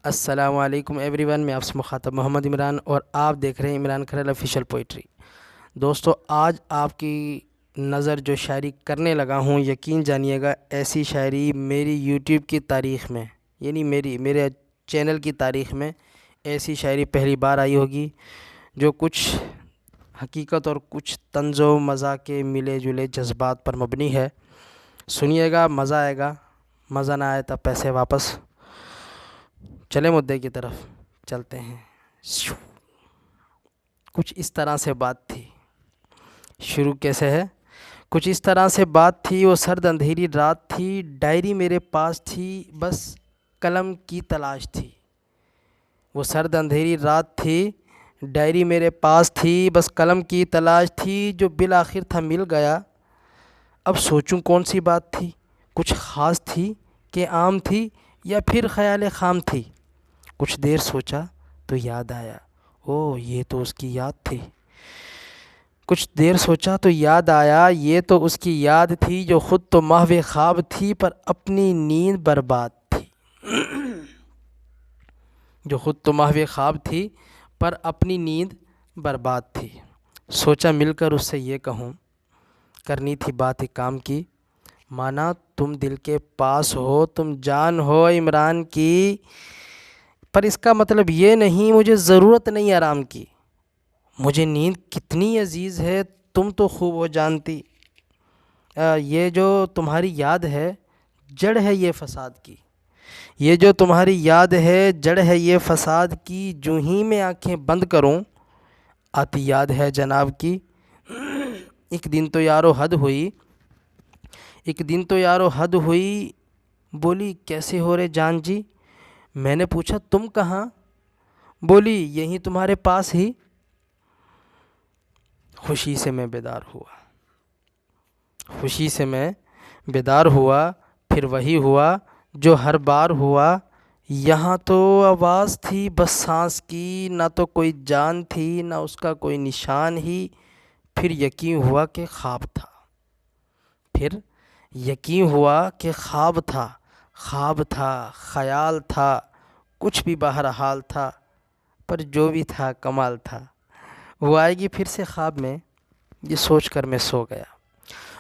السلام علیکم every one, میں آپ سے مخاطب محمد عمران اور آپ دیکھ رہے ہیں عمران کھرل آفیشیل پوئٹری۔ دوستو، آج آپ کی نظر جو شاعری کرنے لگا ہوں، یقین جانیے گا ایسی شاعری میری یوٹیوب کی تاریخ میں، یعنی میرے چینل کی تاریخ میں ایسی شاعری پہلی بار آئی ہوگی جو کچھ حقیقت اور کچھ طنز و مزاح کے ملے جلے جذبات پر مبنی ہے۔ سنیے گا، مزہ آئے گا، مزہ نہ آئے تب پیسے واپس۔ چلیں مدعے کی طرف چلتے ہیں۔ کچھ اس طرح سے بات تھی، شروع کیسے ہے؟ کچھ اس طرح سے بات تھی، وہ سرد اندھیری رات تھی، ڈائری میرے پاس تھی، بس قلم کی تلاش تھی۔ وہ سرد اندھیری رات تھی، ڈائری میرے پاس تھی، بس قلم کی تلاش تھی، جو بالآخر تھا مل گیا۔ اب سوچوں کون سی بات تھی، کچھ خاص تھی کہ عام تھی، یا پھر خیال خام تھی؟ کچھ دیر سوچا تو یاد آیا، اوہ یہ تو اس کی یاد تھی۔ کچھ دیر سوچا تو یاد آیا، یہ تو اس کی یاد تھی، جو خود تو محو خواب تھی پر اپنی نیند برباد تھی۔ جو خود تو محو خواب تھی پر اپنی نیند برباد تھی۔ سوچا مل کر اس سے یہ کہوں، کرنی تھی بات ایک کام کی، مانا تم دل کے پاس ہو، تم جان ہو عمران کی، پر اس کا مطلب یہ نہیں مجھے ضرورت نہیں آرام کی۔ مجھے نیند کتنی عزیز ہے تم تو خوب ہو جانتی، یہ جو تمہاری یاد ہے جڑ ہے یہ فساد کی۔ یہ جو تمہاری یاد ہے جڑ ہے یہ فساد کی، جو ہی میں آنکھیں بند کروں آتی یاد ہے جناب کی۔ ایک دن تو یارو حد ہوئی، ایک دن تو یارو حد ہوئی، بولی کیسے ہو رے جان جی؟ میں نے پوچھا تم کہاں؟ بولی یہیں تمہارے پاس ہی۔ خوشی سے میں بیدار ہوا، خوشی سے میں بیدار ہوا، پھر وہی ہوا جو ہر بار ہوا۔ یہاں تو آواز تھی بس سانس کی، نہ تو کوئی جان تھی نہ اس کا کوئی نشان ہی۔ پھر یقین ہوا کہ خواب تھا، پھر یقین ہوا کہ خواب تھا، خواب تھا، خیال تھا، کچھ بھی بہرحال تھا، پر جو بھی تھا کمال تھا۔ وہ آئے گی پھر سے خواب میں، یہ سوچ کر میں سو گیا۔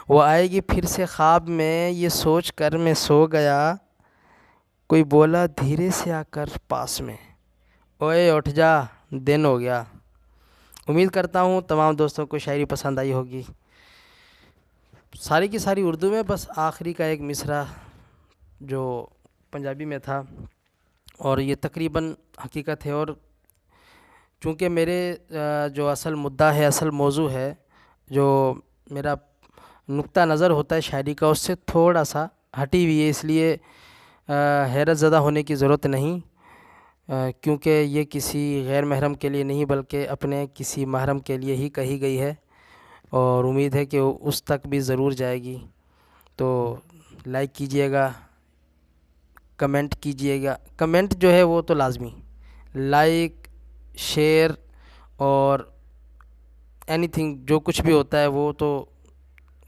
وہ آئے گی پھر سے خواب میں، یہ سوچ کر میں سو گیا۔ کوئی بولا دھیرے سے آ کر پاس میں، اوئے اٹھ جا دن ہو گیا۔ امید کرتا ہوں تمام دوستوں کو شاعری پسند آئی ہوگی۔ ساری کی ساری اردو میں، بس آخری کا ایک مصرع جو پنجابی میں تھا، اور یہ تقریباً حقیقت ہے۔ اور چونکہ میرے جو اصل مدعا ہے، اصل موضوع ہے، جو میرا نقطہ نظر ہوتا ہے شاعری کا، اس سے تھوڑا سا ہٹی ہوئی ہے، اس لیے حیرت زدہ ہونے کی ضرورت نہیں، کیونکہ یہ کسی غیر محرم کے لیے نہیں بلکہ اپنے کسی محرم کے لیے ہی کہی گئی ہے، اور امید ہے کہ اس تک بھی ضرور جائے گی۔ تو لائک کیجئے گا، کمنٹ کیجئے گا، کمنٹ جو ہے وہ تو لازمی، لائک، شیئر اور اینی تھنگ جو کچھ بھی ہوتا ہے وہ تو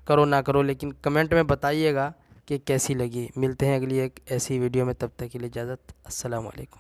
کرو نہ کرو، لیکن کمنٹ میں بتائیے گا کہ کیسی لگی۔ ملتے ہیں اگلی ایک ایسی ویڈیو میں، تب تک کے لیے اجازت، السلام علیکم۔